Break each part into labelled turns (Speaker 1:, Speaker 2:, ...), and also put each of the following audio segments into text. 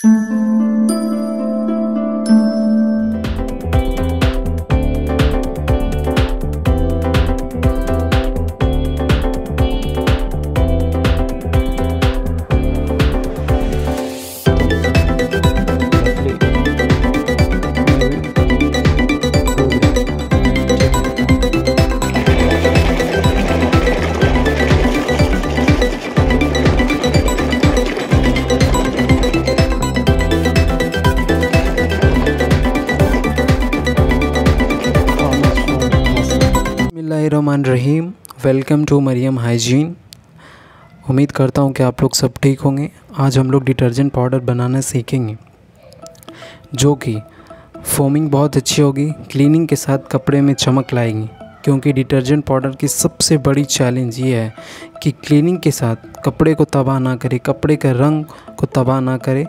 Speaker 1: बिस्मिल्लाहिर्रहमानिर्रहीम। Welcome to Mariyam hygiene. उम्मीद करता हूँ कि आप लोग सब ठीक होंगे। आज हम लोग डिटर्जेंट पाउडर बनाना सीखेंगे, जो कि फोमिंग बहुत अच्छी होगी, क्लीनिंग के साथ कपड़े में चमक लाएगी। क्योंकि डिटर्जेंट पाउडर की सबसे बड़ी चैलेंज ये है कि क्लीनिंग के साथ कपड़े को तबाह ना करे, कपड़े का रंग को तबाह ना करे,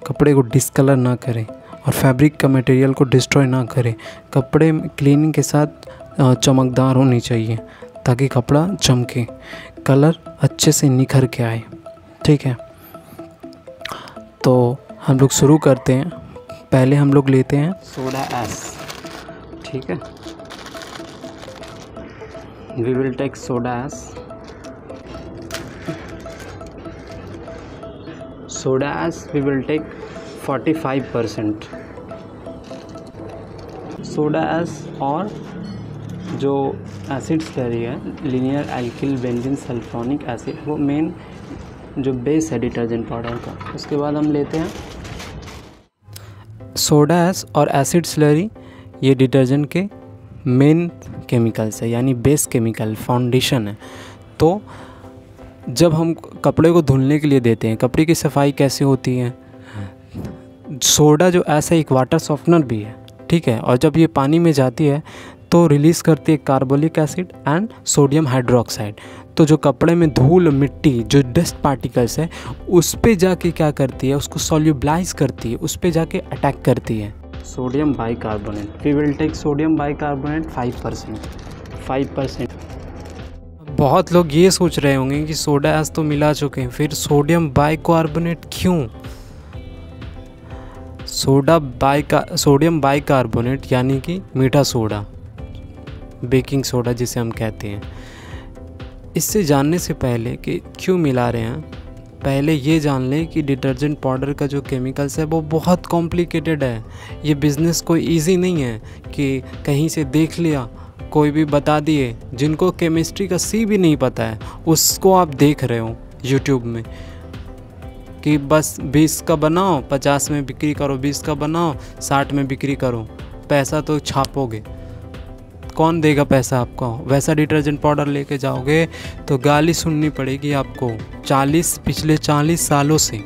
Speaker 1: कपड़े को डिस्कलर ना करे और फैब्रिक का मटेरियल को डिस्ट्रॉय ना करे। कपड़े क्लीनिंग के साथ चमकदार होनी चाहिए ताकि कपड़ा चमके, कलर अच्छे से निखर के आए। ठीक है, तो हम लोग शुरू करते हैं। पहले हम लोग लेते हैं सोडा एस। ठीक है, we will take soda ash. Soda ash we will take 45%। Soda ash और जो एसिड स्लरी है, linear alkyl benzene sulphonic acid, वो मेन जो बेस है डिटर्जेंट पाउडर का। उसके बाद हम लेते हैं सोडा एस और एसिड स्लरी। ये डिटर्जेंट के मेन केमिकल्स है, यानी बेस केमिकल, फाउंडेशन है। तो जब हम कपड़े को धुलने के लिए देते हैं, कपड़े की सफाई कैसे होती है, सोडा जो ऐसा एक वाटर सॉफ्टनर भी है। ठीक है, और जब ये पानी में जाती है तो रिलीज़ करती है carbolic acid and sodium hydroxide. तो जो कपड़े में धूल, मिट्टी, जो डस्ट पार्टिकल्स है, उस पे जाके क्या करती है, उसको सॉल्यूबलाइज करती है, उस पे जाके अटैक करती है। Sodium bicarbonate, we will take sodium bicarbonate 5%। बहुत लोग ये सोच रहे होंगे कि सोडा एस तो मिला चुके हैं, फिर सोडियम बाइकार्बोनेट क्यों? सोडियम बाइकार्बोनेट यानी कि मीठा सोडा, बेकिंग सोडा जिसे हम कहते हैं। इससे जानने से पहले कि क्यों मिला रहे हैं, पहले ये जान लें कि डिटर्जेंट पाउडर का जो केमिकल्स है वो बहुत कॉम्प्लिकेटेड है। ये बिज़नेस कोई इजी नहीं है कि कहीं से देख लिया, कोई भी बता दिए। जिनको केमिस्ट्री का सी भी नहीं पता है उसको आप देख रहे हो यूट्यूब में कि बस 20 का बनाओ, 50 में बिक्री करो, 20 का बनाओ, 60 में बिक्री करो, पैसा तो छापोगे। कौन देगा पैसा आपको? वैसा डिटर्जेंट पाउडर लेके जाओगे तो गाली सुननी पड़ेगी आपको। पिछले 40 सालों से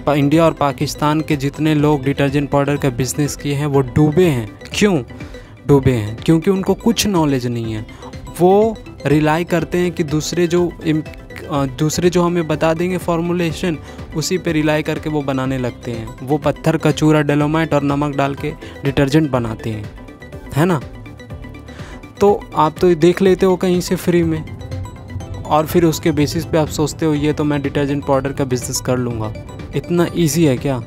Speaker 1: इंडिया और पाकिस्तान के जितने लोग डिटर्जेंट पाउडर का बिज़नेस किए हैं वो डूबे हैं। क्यों डूबे हैं? क्योंकि उनको कुछ नॉलेज नहीं है। वो रिलाई करते हैं कि दूसरे जो हमें बता देंगे फॉर्मुलेशन, उसी पे रिलाई करके वो बनाने लगते हैं। वो पत्थर का चूरा, डेलोमाइट और नमक डाल के डिटर्जेंट बनाते हैं, है ना। तो आप तो देख लेते हो कहीं से फ्री में, और फिर उसके बेसिस पे आप सोचते हो ये तो मैं डिटर्जेंट पाउडर का बिज़नेस कर लूँगा। इतना इजी है क्या?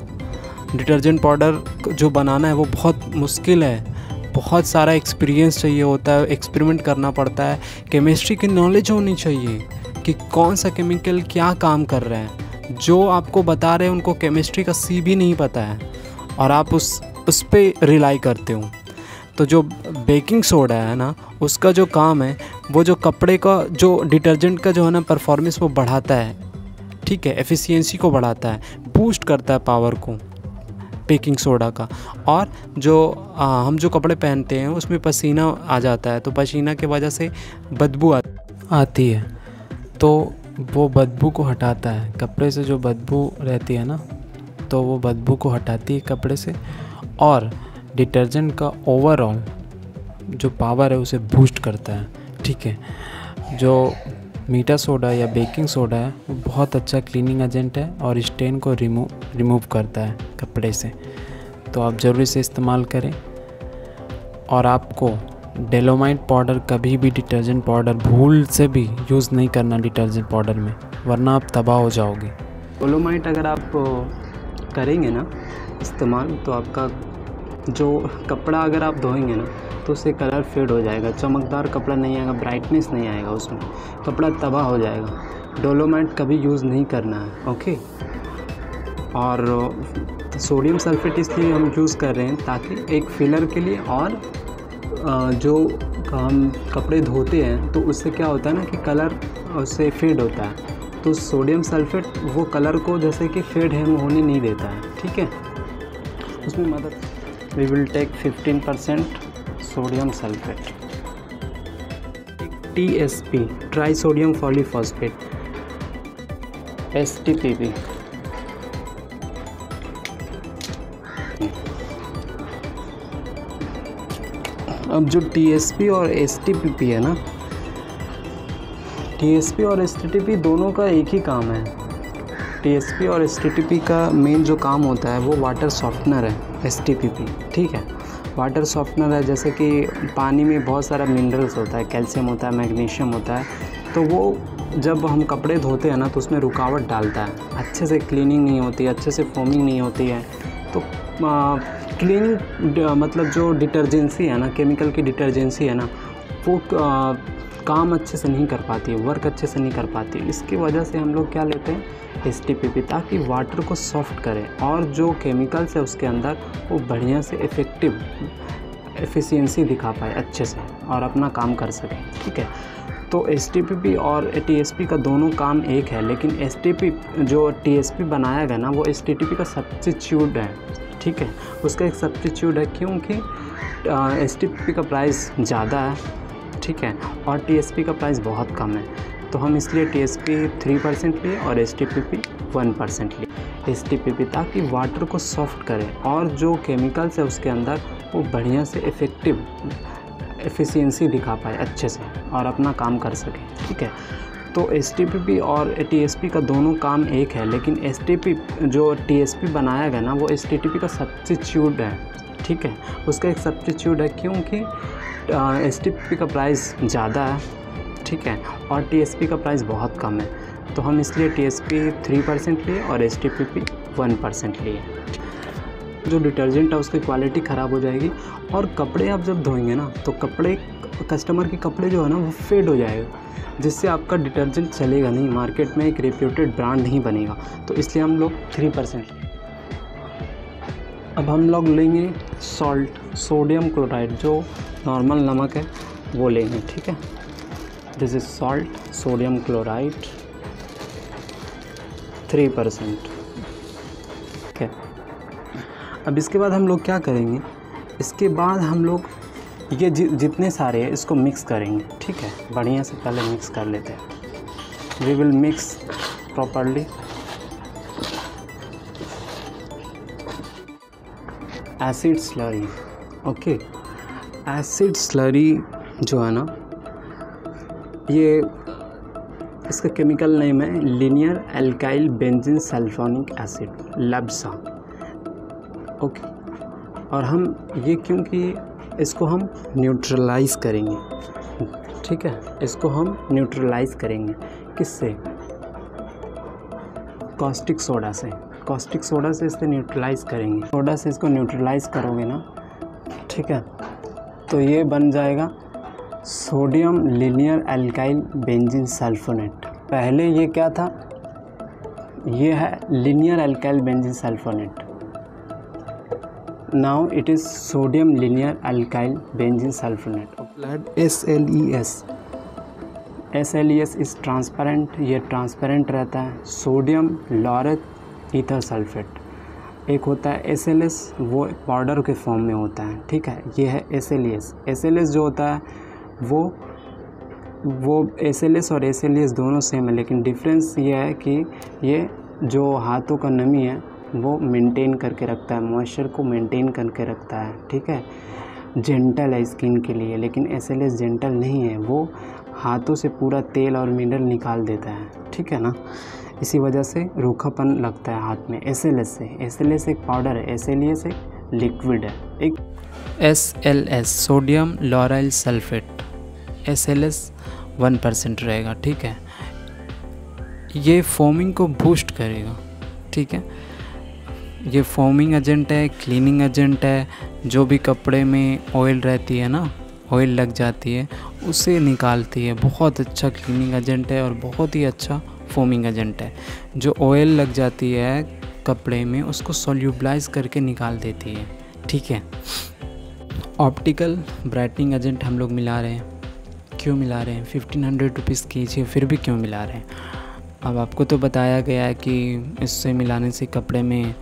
Speaker 1: डिटर्जेंट पाउडर जो बनाना है वो बहुत मुश्किल है। बहुत सारा एक्सपीरियंस चाहिए होता है, एक्सपेरिमेंट करना पड़ता है, केमिस्ट्री की नॉलेज होनी चाहिए कि कौन सा केमिकल क्या काम कर रहा है। जो आपको बता रहे हैं उनको केमिस्ट्री का सी भी नहीं पता है और आप उस पे रिलाई करते हो। तो जो बेकिंग सोडा है ना, उसका जो काम है वो जो कपड़े का, जो डिटर्जेंट का जो है ना परफॉर्मेंस वो बढ़ाता है। ठीक है, एफिशिएंसी को बढ़ाता है, बूस्ट करता है पावर को बेकिंग सोडा का। और जो हम जो कपड़े पहनते हैं उसमें पसीना आ जाता है, तो पसीना की वजह से बदबू आती है, तो वो बदबू को हटाता है। कपड़े से जो बदबू रहती है ना, तो वो बदबू को हटाती है कपड़े से, और डिटर्जेंट का ओवरऑल जो पावर है उसे बूस्ट करता है। ठीक है, जो मीठा सोडा या बेकिंग सोडा है वो बहुत अच्छा क्लीनिंग एजेंट है और स्टेन को रिमूव करता है कपड़े से। तो आप ज़रूर इसे इस्तेमाल करें। और आपको डेलोमाइट पाउडर कभी भी डिटर्जेंट पाउडर भूल से भी यूज़ नहीं करना डिटर्जेंट पाउडर में, वरना आप तबाह हो जाओगे।
Speaker 2: डेलोमाइट अगर आप
Speaker 1: करेंगे ना इस्तेमाल, तो आपका जो कपड़ा अगर आप धोएंगे ना तो उससे कलर फेड हो जाएगा, चमकदार कपड़ा नहीं आएगा, ब्राइटनेस नहीं आएगा, उसमें कपड़ा तबाह हो जाएगा। डोलोमाइट कभी यूज़ नहीं करना है, ओके। और सोडियम सल्फेट इसलिए हम यूज़ कर रहे हैं ताकि एक फिलर के लिए, और जो हम कपड़े धोते हैं तो उससे क्या होता है ना कि कलर उससे फेड होता है, तो सोडियम सल्फेट वो कलर को जैसे कि फेड होने नहीं देता है, ठीक है, उसमें मदद। We will take 15% sodium sulphate. TSP tri sodium polyphosphate, STPP। अब जो TSP और STPP है ना, TSP और STPP दोनों का एक ही काम है। TSP और STPP का मेन जो काम होता है वो वाटर सॉफ्टनर है, STPP, ठीक है। वाटर सॉफ्टनर है, जैसे कि पानी में बहुत सारा मिनरल्स होता है, कैल्शियम होता है, मैग्नीशियम होता है, तो वो जब हम कपड़े धोते हैं ना तो उसमें रुकावट डालता है, अच्छे से क्लीनिंग नहीं होती है, अच्छे से फोमिंग नहीं होती है, तो क्लीनिंग मतलब जो डिटर्जेंसी है ना, केमिकल की डिटर्जेंसी है ना, वो काम अच्छे से नहीं कर पाती है, वर्क अच्छे से नहीं कर पाती है। इसकी वजह से हम लोग क्या लेते हैं, STPP, ताकि वाटर को सॉफ्ट करें और जो केमिकल्स है उसके अंदर वो बढ़िया से इफ़ेक्टिव एफिशिएंसी दिखा पाए अच्छे से और अपना काम कर सके, ठीक है। तो STPP और TSP का दोनों काम एक है, लेकिन जो TSP बनाया गया ना वो STPP का सब्स्टिट्यूट है, ठीक है, उसका एक सब्स्टिट्यूट है, क्योंकि STPP का प्राइस ज़्यादा है, ठीक है, और TSP का प्राइस बहुत कम है, तो हम इसलिए TSP 3% लिए और STPP 1% लिए। STPP ताकि वाटर को सॉफ्ट करे और जो केमिकल्स है उसके अंदर वो बढ़िया से इफ़ेक्टिव एफिशिएंसी दिखा पाए अच्छे से और अपना काम कर सके, ठीक है। तो STPP और TSP का दोनों काम एक है, लेकिन जो TSP बनाया गया ना वो STPP का सब्स्टिट्यूट है, ठीक है, उसका एक सब्स्टिट्यूट है, क्योंकि STPP का प्राइस ज़्यादा है, ठीक है, और TSP का प्राइस बहुत कम है, तो हम इसलिए TSP 3% लिए और STPP 1% लिए। जो डिटर्जेंट है उसकी क्वालिटी ख़राब हो जाएगी और कपड़े आप जब धोएंगे ना तो कस्टमर के कपड़े जो है ना वो फेड हो जाएगा, जिससे आपका डिटर्जेंट चलेगा नहीं, मार्केट में एक रेप्यूटेड ब्रांड नहीं बनेगा, तो इसलिए हम लोग 3%। अब हम लोग लेंगे सॉल्ट, सोडियम क्लोराइड, जो नॉर्मल नमक है वो लेंगे, ठीक है। This is salt, sodium chloride 3%, ठीक है। अब इसके बाद हम लोग क्या करेंगे, इसके बाद हम लोग ये जितने सारे हैं इसको मिक्स करेंगे, ठीक है, बढ़िया से पहले मिक्स कर लेते हैं। We will mix properly. Acid slurry, okay, acid slurry जो है ना ये इसका केमिकल नेम है linear alkyl benzene sulphonic acid, LABSA, okay. और हम ये क्योंकि इसको हम न्यूट्रलाइज़ करेंगे, ठीक है, इसको हम न्यूट्रलाइज़ करेंगे किससे, कॉस्टिक सोडा से, कॉस्टिक सोडा से इससे न्यूट्रलाइज़ करेंगे, सोडा से इसको न्यूट्रलाइज़ करोगे ना, ठीक है, तो ये बन जाएगा sodium linear alkyl benzene sulphonate. पहले ये क्या था, ये है linear alkyl benzene sulphonate, now it is sodium linear alkyl benzene sulphonate. SLES is transparent, ये ट्रांसपेरेंट रहता है। सोडियम लॉरेट ईथर सल्फेट एक होता है SLS, वो पाउडर के फॉर्म में होता है, ठीक है, ये है SLES जो होता है वो SLS और SLES दोनों सेम है, लेकिन डिफरेंस ये है कि ये जो हाथों का नमी है वो मेंटेन करके रखता है, मॉइस्चर को मेंटेन करके रखता है, ठीक है, जेंटल है स्किन के लिए, लेकिन SLS जेंटल नहीं है, वो हाथों से पूरा तेल और मिनरल निकाल देता है, ठीक है ना, इसी वजह से रूखापन लगता है हाथ में SLS से। SLS एक पाउडर है, SLES एक लिक्विड है। एक SLS सोडियम लॉराइल सल्फेट, SLS 1% रहेगा, ठीक है, ये फोमिंग को बूस्ट करेगा, ठीक है, ये फोमिंग एजेंट है, क्लीनिंग एजेंट है। जो भी कपड़े में ऑयल रहती है ना, ऑयल लग जाती है, उसे निकालती है। बहुत अच्छा क्लीनिंग एजेंट है और बहुत ही अच्छा फोमिंग एजेंट है। जो ऑयल लग जाती है कपड़े में उसको सोल्यूबलाइज करके निकाल देती है। ठीक है। ऑप्टिकल ब्राइटनिंग एजेंट हम लोग मिला रहे हैं। क्यों मिला रहे हैं? 1500 रुपीज़ कीजिए, फिर भी क्यों मिला रहे हैं? अब आपको तो बताया गया है कि इससे मिलाने से कपड़े में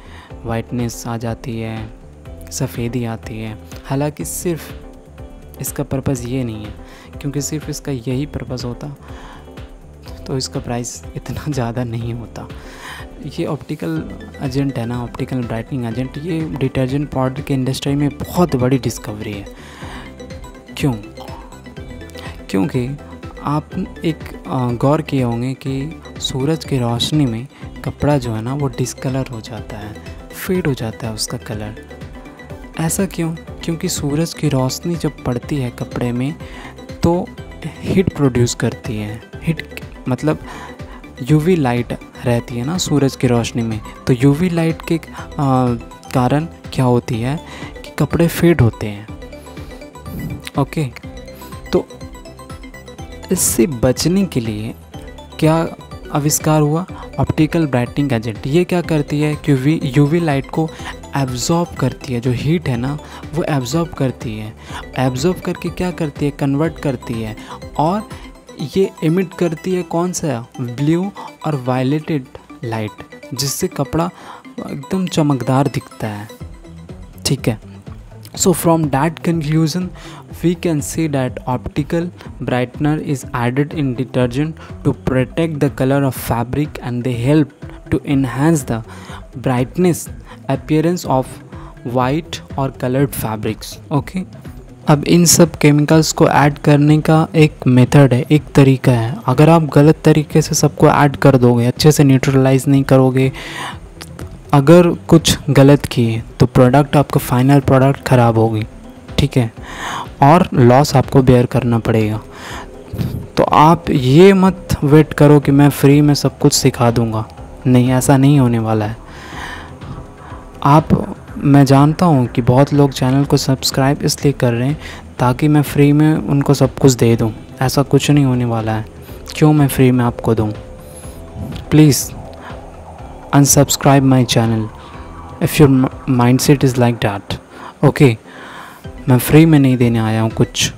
Speaker 1: वाइटनेस आ जाती है, सफ़ेदी आती है। हालांकि सिर्फ इसका पर्पज़ ये नहीं है, क्योंकि सिर्फ इसका यही पर्पज़ होता तो इसका प्राइस इतना ज़्यादा नहीं होता। ये ऑप्टिकल एजेंट है ना, ऑप्टिकल ब्राइटनिंग एजेंट, ये डिटर्जेंट पाउडर के इंडस्ट्री में बहुत बड़ी डिस्कवरी है। क्यों? क्योंकि आप एक गौर किए होंगे कि सूरज की रोशनी में कपड़ा जो है ना वो डिस्कलर हो जाता है, फेड हो जाता है उसका कलर। ऐसा क्यों? क्योंकि सूरज की रोशनी जब पड़ती है कपड़े में तो हीट प्रोड्यूस करती है। हीट मतलब यूवी लाइट रहती है ना सूरज की रोशनी में, तो यूवी लाइट के कारण क्या होती है कि कपड़े फेड होते हैं। ओके, तो इससे बचने के लिए क्या आविष्कार हुआ? Optical brightening agent. ये क्या करती है कि यूवी लाइट को एब्जॉर्ब करती है। जो हीट है ना वो एब्जॉर्ब करती है। एब्जॉर्ब करके क्या करती है? कन्वर्ट करती है और ये एमिट करती है कौन सा? ब्लू और वायलेटेड लाइट, जिससे कपड़ा एकदम चमकदार दिखता है। ठीक है। So from that conclusion we can say that optical brightener is added in detergent to protect the color of fabric, and they help to enhance the brightness appearance of white or colored fabrics. Okay, अब इन सब chemicals को add करने का एक method है, एक तरीका है। अगर आप गलत तरीके से सबको ऐड कर दोगे, अच्छे से न्यूट्रलाइज नहीं करोगे, अगर कुछ गलत किए तो प्रोडक्ट आपका फाइनल प्रोडक्ट ख़राब होगी। ठीक है, और लॉस आपको बेयर करना पड़ेगा। तो आप ये मत वेट करो कि मैं फ्री में सब कुछ सिखा दूंगा। नहीं, ऐसा नहीं होने वाला है। मैं जानता हूँ कि बहुत लोग चैनल को सब्सक्राइब इसलिए कर रहे हैं ताकि मैं फ्री में उनको सब कुछ दे दूँ। ऐसा कुछ नहीं होने वाला है। क्यों मैं फ्री में आपको दूँ? Please unsubscribe my channel if your mindset is like that. Okay, मैं फ्री में नहीं देने आया हूँ कुछ।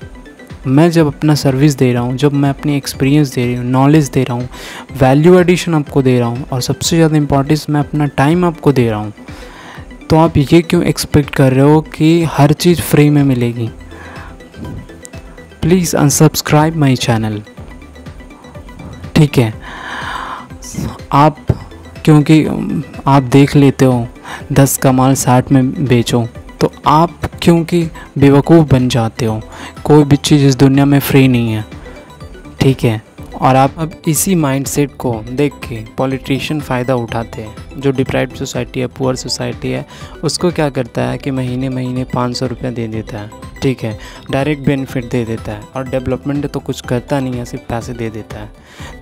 Speaker 1: मैं जब अपना सर्विस दे रहा हूँ, जब मैं अपनी एक्सपीरियंस दे रही हूँ, नॉलेज दे रहा हूँ, वैल्यू एडिशन आपको दे रहा हूँ, और सबसे ज़्यादा इम्पोर्टेंस मैं अपना टाइम आपको दे रहा हूँ, तो आप ये क्यों एक्सपेक्ट कर रहे हो कि हर चीज़ फ्री में मिलेगी? Please unsubscribe my channel. ठीक है, आप क्योंकि आप देख लेते हो 10 का माल 60 में बेचो, तो आप क्योंकि बेवकूफ़ बन जाते हो। कोई भी चीज़ इस दुनिया में फ्री नहीं है। ठीक है, और आप अब इसी माइंडसेट को देख के पॉलिटिशियन फ़ायदा उठाते हैं। जो डिप्राइव्ड सोसाइटी है, पुअर सोसाइटी है, उसको क्या करता है कि महीने महीने 500 रुपये दे देता है। ठीक है, डायरेक्ट बेनिफिट दे देता है, और डेवलपमेंट तो कुछ करता नहीं है, सिर्फ पैसे दे देता है।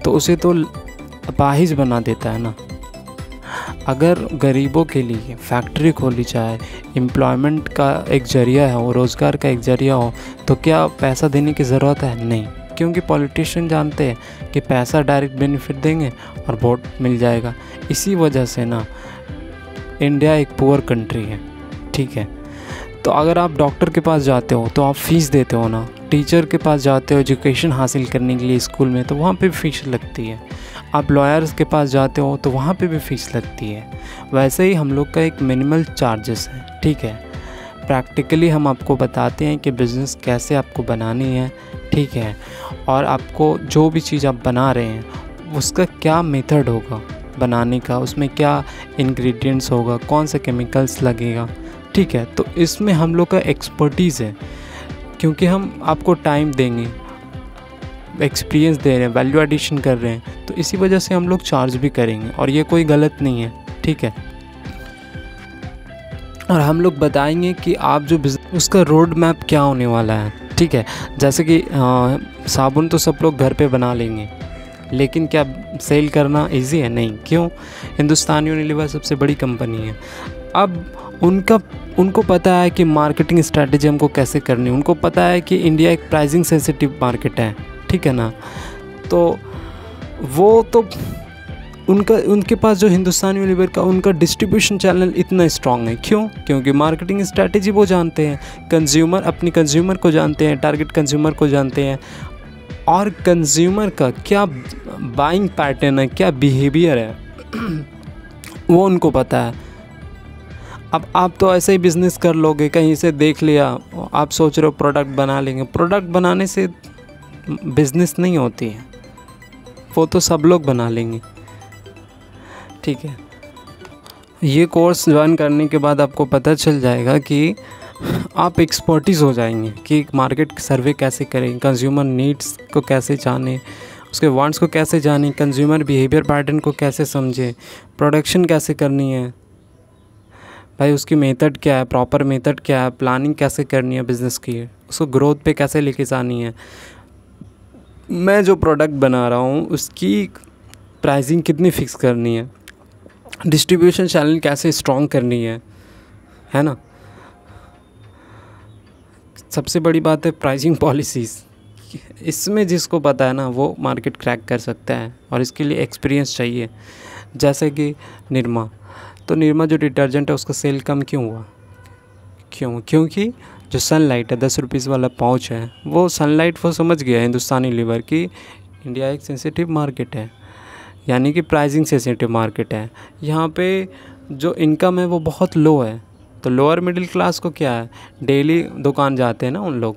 Speaker 1: तो उसे तो अपाहिज बना देता है ना। अगर गरीबों के लिए फैक्ट्री खोली जाए, एम्प्लॉयमेंट का एक ज़रिया हो, रोज़गार का एक ज़रिया हो, तो क्या पैसा देने की ज़रूरत है? नहीं, क्योंकि पॉलिटिशियन जानते हैं कि पैसा डायरेक्ट बेनिफिट देंगे और वोट मिल जाएगा। इसी वजह से ना इंडिया एक पुअर कंट्री है। ठीक है, तो अगर आप डॉक्टर के पास जाते हो तो आप फ़ीस देते हो ना, टीचर के पास जाते हो एजुकेशन हासिल करने के लिए स्कूल में, तो वहाँ पे फ़ीस लगती है। आप लॉयर्स के पास जाते हो तो वहाँ पे भी फ़ीस लगती है। वैसे ही हम लोग का एक मिनिमल चार्जेस है। ठीक है, प्रैक्टिकली हम आपको बताते हैं कि बिज़नेस कैसे आपको बनानी है। ठीक है, और आपको जो भी चीज़ आप बना रहे हैं उसका क्या मेथड होगा बनाने का, उसमें क्या इंग्रेडिएंट्स होगा, कौन सा केमिकल्स लगेगा। ठीक है, तो इसमें हम लोग का एक्सपर्टीज़ है, क्योंकि हम आपको टाइम देंगे, एक्सपीरियंस दे रहे हैं, वैल्यू एडिशन कर रहे हैं, तो इसी वजह से हम लोग चार्ज भी करेंगे, और ये कोई गलत नहीं है। ठीक है, और हम लोग बताएंगे कि आप जो उसका रोड मैप क्या होने वाला है। ठीक है, जैसे कि साबुन तो सब लोग घर पे बना लेंगे, लेकिन क्या सेल करना इजी है? नहीं। क्यों? हिंदुस्तान यूनिलीवर सबसे बड़ी कंपनी है, अब उनको पता है कि मार्केटिंग स्ट्रैटेजी हमको कैसे करनी है, उनको पता है कि इंडिया एक प्राइसिंग सेंसिटिव मार्केट है, ठीक है ना। तो वो तो उनके पास जो हिंदुस्तान यूनिलीवर का उनका डिस्ट्रीब्यूशन चैनल इतना स्ट्रॉन्ग है। क्यों? क्योंकि मार्केटिंग स्ट्रैटेजी वो जानते हैं, अपनी कंज्यूमर को जानते हैं, टारगेट कंज्यूमर को जानते हैं, और कंज्यूमर का क्या बाइंग पैटर्न है, क्या बिहेवियर है वो उनको पता है। अब आप तो ऐसे ही बिज़नेस कर लोगे, कहीं से देख लिया, आप सोच रहे हो प्रोडक्ट बना लेंगे। प्रोडक्ट बनाने से बिज़नेस नहीं होती है, वो तो सब लोग बना लेंगे, ठीक है। ये कोर्स ज्वाइन करने के बाद आपको पता चल जाएगा कि आप एक्सपर्टीज़ हो जाएंगे कि मार्केट सर्वे कैसे करें, कंज्यूमर नीड्स को कैसे जाने, उसके वांट्स को कैसे जाने, कंज्यूमर बिहेवियर पैटर्न को कैसे समझें, प्रोडक्शन कैसे करनी है भाई, उसकी मेथड क्या है, प्रॉपर मेथड क्या है, प्लानिंग कैसे करनी है बिज़नेस की, उसको ग्रोथ पे कैसे लेके जानी है, मैं जो प्रोडक्ट बना रहा हूँ उसकी प्राइसिंग कितनी फ़िक्स करनी है, डिस्ट्रीब्यूशन चैनल कैसे स्ट्रॉन्ग करनी है ना। सबसे बड़ी बात है प्राइसिंग पॉलिसीज़, इसमें जिसको पता है ना वो मार्केट क्रैक कर सकता है, और इसके लिए एक्सपीरियंस चाहिए। जैसे कि निरमा, तो निरमा जो डिटर्जेंट है उसका सेल कम क्यों हुआ? क्योंकि जो सनलाइट है 10 रुपीज़ वाला पाउच है, वो सनलाइट वो समझ गया हिंदुस्तान यूनिलीवर कि इंडिया एक सेंसिटिव मार्केट है, यानी कि प्राइसिंग सेंसिटिव मार्केट है। यहाँ पे जो इनकम है वो बहुत लो है, तो लोअर मिडिल क्लास को क्या है, डेली दुकान जाते हैं ना उन लोग,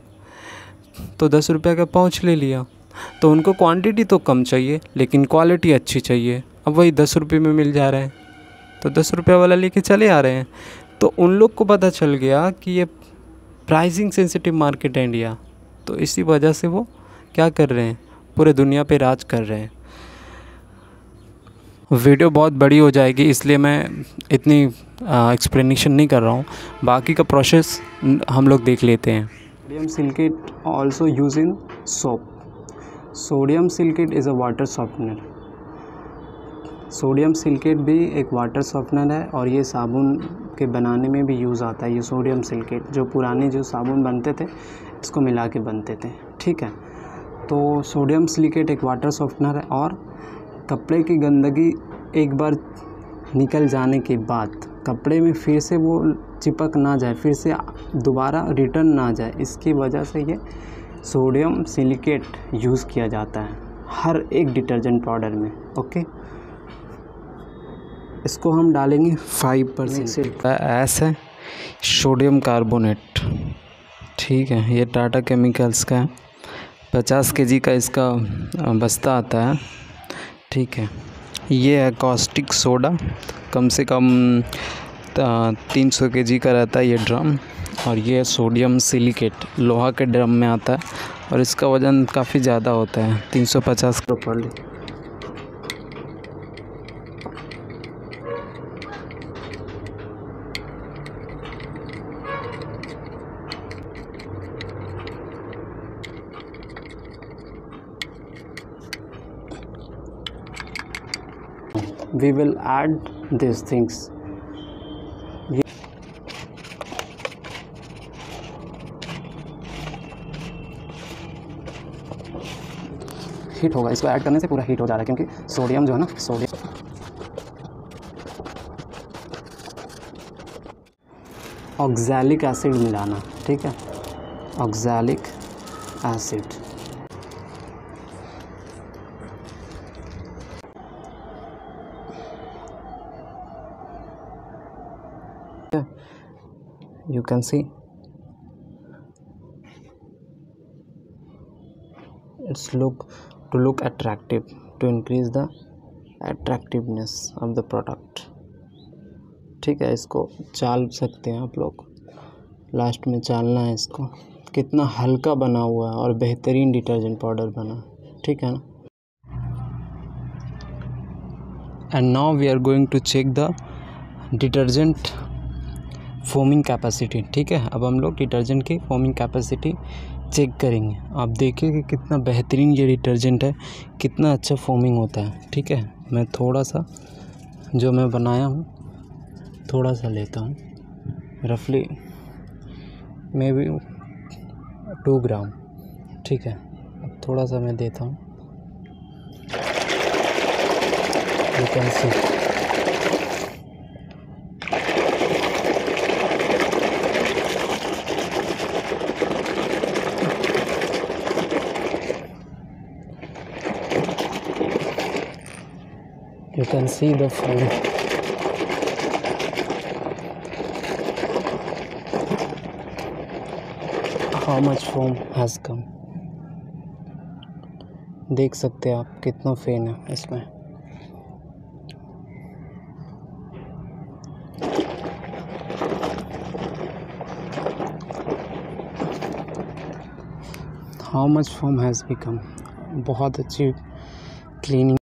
Speaker 1: तो 10 रुपये का पाउच ले लिया, तो उनको क्वांटिटी तो कम चाहिए लेकिन क्वालिटी अच्छी चाहिए। अब वही 10 रुपये में मिल जा रहे हैं, तो 10 रुपये वाला लेके चले आ रहे हैं। तो उन लोग को पता चल गया कि ये प्राइसिंग सेंसिटिव मार्केट है इंडिया, तो इसी वजह से वो क्या कर रहे हैं, पूरे दुनिया पे राज कर रहे हैं। वीडियो बहुत बड़ी हो जाएगी इसलिए मैं इतनी एक्सप्लेनेशन नहीं कर रहा हूँ, बाकी का प्रोसेस हम लोग देख लेते हैं। Sodium silicate also use in soap. Sodium silicate is a water softener. Sodium silicate भी एक वाटर सॉफ्टनर है, और ये साबुन के बनाने में भी यूज़ आता है। ये सोडियम सिलिकेट जो पुराने जो साबुन बनते थे इसको मिला के बनते थे, ठीक है। तो सोडियम सिलिकेट एक वाटर सॉफ्टनर है, और कपड़े की गंदगी एक बार निकल जाने के बाद कपड़े में फिर से वो चिपक ना जाए, फिर से दोबारा रिटर्न ना जाए, इसकी वजह से ये सोडियम सिलिकेट यूज़ किया जाता है हर एक डिटर्जेंट पाउडर में, ओके। इसको हम डालेंगे 5%। ऐसा है सोडियम कार्बोनेट, ठीक है, ये टाटा केमिकल्स का है, 50 kg का इसका बस्ता आता है, ठीक है। ये है कॉस्टिक सोडा, कम से कम 300 kg का रहता है ये ड्रम, और ये सोडियम सिलिकेट लोहा के ड्रम में आता है, और इसका वज़न काफ़ी ज़्यादा होता है, 350 properly. We will add these things. Heat होगा, इसको ऐड करने से पूरा हीट हो जा रहा है, क्योंकि सोडियम जो है ना, सोडियम ऑक्सैलिक एसिड मिलाना, ठीक है, oxalic acid. You can see it's look attractive, to increase the attractiveness of the product, ठीक है। इसको चाल सकते हैं आप लोग, लास्ट में चालना है इसको। कितना हल्का बना हुआ है और बेहतरीन डिटर्जेंट पाउडर बना, ठीक है ना। And now we are going to check the detergent foaming capacity, ठीक है। अब हम लोग डिटर्जेंट की फोमिंग कैपेसिटी चेक करेंगे। आप देखिए कि कितना बेहतरीन ये डिटर्जेंट है, कितना अच्छा फोमिंग होता है, ठीक है। मैं थोड़ा सा जो मैं बनाया हूँ थोड़ा सा लेता हूँ, रफली मे बी 2 ग्राम, ठीक है। अब थोड़ा सा मैं देता हूँ, you can see the foam. How much foam has come. देख सकते हैं आप कितना फेन है इसमें। How much foam has become. बहुत अच्छी क्लीनिंग